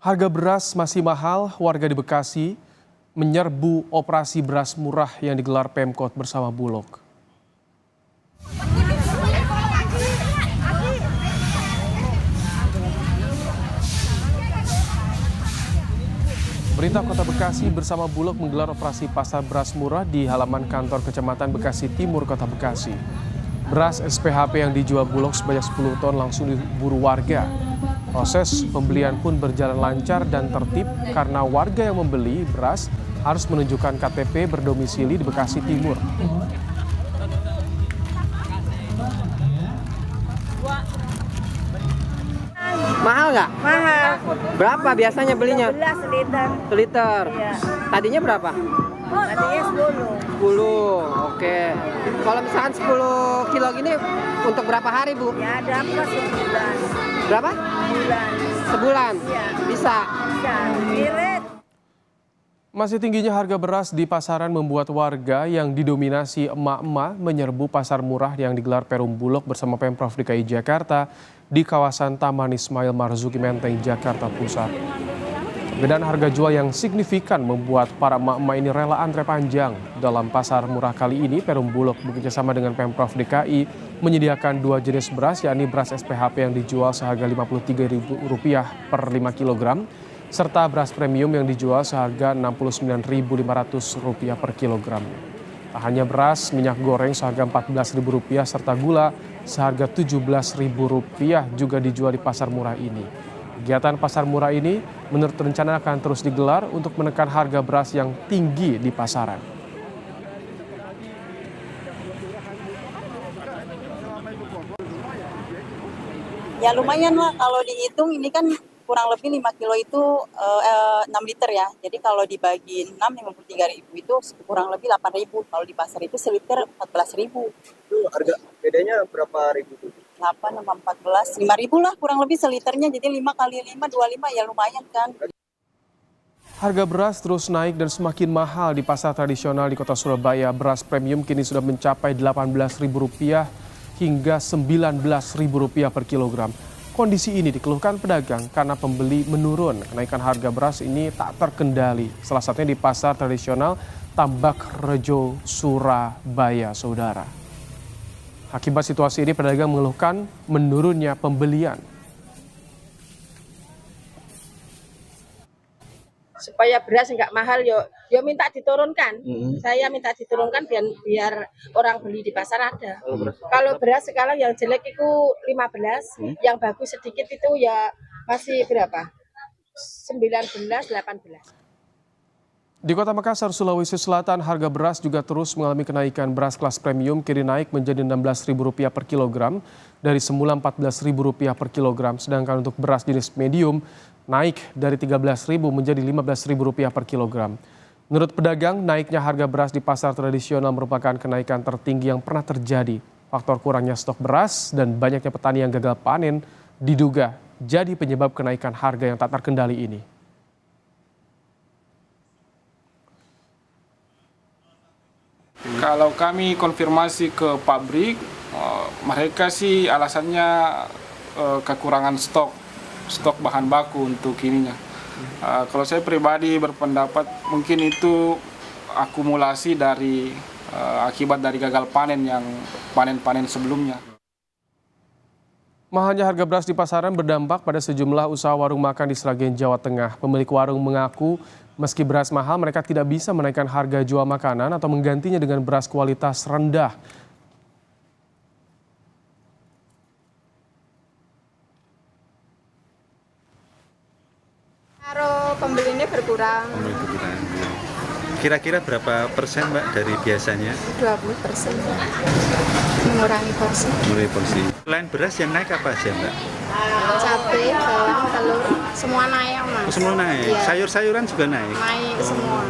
Harga beras masih mahal, warga di Bekasi menyerbu operasi beras murah yang digelar Pemkot bersama Bulog. Pemerintah Kota Bekasi bersama Bulog menggelar operasi pasar beras murah di halaman kantor Kecamatan Bekasi Timur, Kota Bekasi. Beras SPHP yang dijual Bulog sebanyak 10 ton langsung diburu warga. Proses pembelian pun berjalan lancar dan tertib karena warga yang membeli beras harus menunjukkan KTP berdomisili di Bekasi Timur. Mahal nggak? Mahal. Berapa biasanya belinya? 12 liter. Seliter. Iya. Tadinya berapa? Tadinya 10. 10. Oke. Kalau misalkan 10 kilo gini untuk berapa hari, Bu? Ya dapat sebulan. Berapa? Bulan. Sebulan? Iya. Bisa. Bisa. Irit. Masih tingginya harga beras di pasaran membuat warga yang didominasi emak-emak menyerbu pasar murah yang digelar Perum Bulog bersama Pemprov DKI Jakarta di kawasan Taman Ismail Marzuki Menteng, Jakarta Pusat. Perbedaan harga jual yang signifikan membuat para emak-emak ini rela antre panjang. Dalam pasar murah kali ini, Perum Bulog bekerjasama dengan Pemprov DKI menyediakan 2 jenis beras, yakni beras SPHP yang dijual seharga Rp53.000 per 5 kg, serta beras premium yang dijual seharga Rp69.500 per kilogram. Tak hanya beras, minyak goreng seharga Rp14.000 serta gula seharga Rp17.000 juga dijual di pasar murah ini. Kegiatan pasar murah ini menurut rencana akan terus digelar untuk menekan harga beras yang tinggi di pasaran. Ya lumayan lah kalau dihitung ini kan kurang lebih 5 kilo itu 6 liter ya. Jadi kalau dibagi 6, 53.000 itu kurang lebih 8.000. Kalau di pasar itu seliter 14.000. Itu harga bedanya berapa ribu tuh? 8 sama 14, 5.000 lah kurang lebih seliternya. Jadi 5 kali 5, 25 ya lumayan kan. Harga beras terus naik dan semakin mahal di pasar tradisional di Kota Surabaya. Beras premium kini sudah mencapai Rp18.000 hingga Rp19.000 per kilogram. Kondisi ini dikeluhkan pedagang karena pembeli menurun. Kenaikan harga beras ini tak terkendali. Salah satunya di pasar tradisional Tambak Rejo, Surabaya, saudara. Akibat situasi ini, pedagang mengeluhkan menurunnya pembelian. Supaya beras nggak mahal, yo minta diturunkan. Saya minta diturunkan biar orang beli di pasar ada. Kalau beras sekarang yang jelek itu 15, yang bagus sedikit itu ya masih berapa? 19, 18. Di Kota Makassar, Sulawesi Selatan, harga beras juga terus mengalami kenaikan. Beras kelas premium kini naik menjadi Rp16.000 per kilogram dari semula Rp14.000 per kilogram. Sedangkan untuk beras jenis medium naik dari Rp13.000 menjadi Rp15.000 per kilogram. Menurut pedagang, naiknya harga beras di pasar tradisional merupakan kenaikan tertinggi yang pernah terjadi. Faktor kurangnya stok beras dan banyaknya petani yang gagal panen diduga jadi penyebab kenaikan harga yang tak terkendali ini. Kalau kami konfirmasi ke pabrik, mereka sih alasannya kekurangan stok bahan baku untuk ininya. Kalau saya pribadi berpendapat mungkin itu akumulasi dari akibat dari gagal panen yang panen sebelumnya. Mahalnya harga beras di pasaran berdampak pada sejumlah usaha warung makan di Sragen, Jawa Tengah. Pemilik warung mengaku meski beras mahal, mereka tidak bisa menaikkan harga jual makanan atau menggantinya dengan beras kualitas rendah. Kalau pembelinya berkurang. Kira-kira berapa persen, Mbak, dari biasanya? 20%. Mengurangi porsi. Mulai porsi. Selain beras yang naik apa aja, Mbak? Cabai, bawang, telur, semua naik, Mas. Semua naik. Iya. Sayur-sayuran juga naik. Naik semua.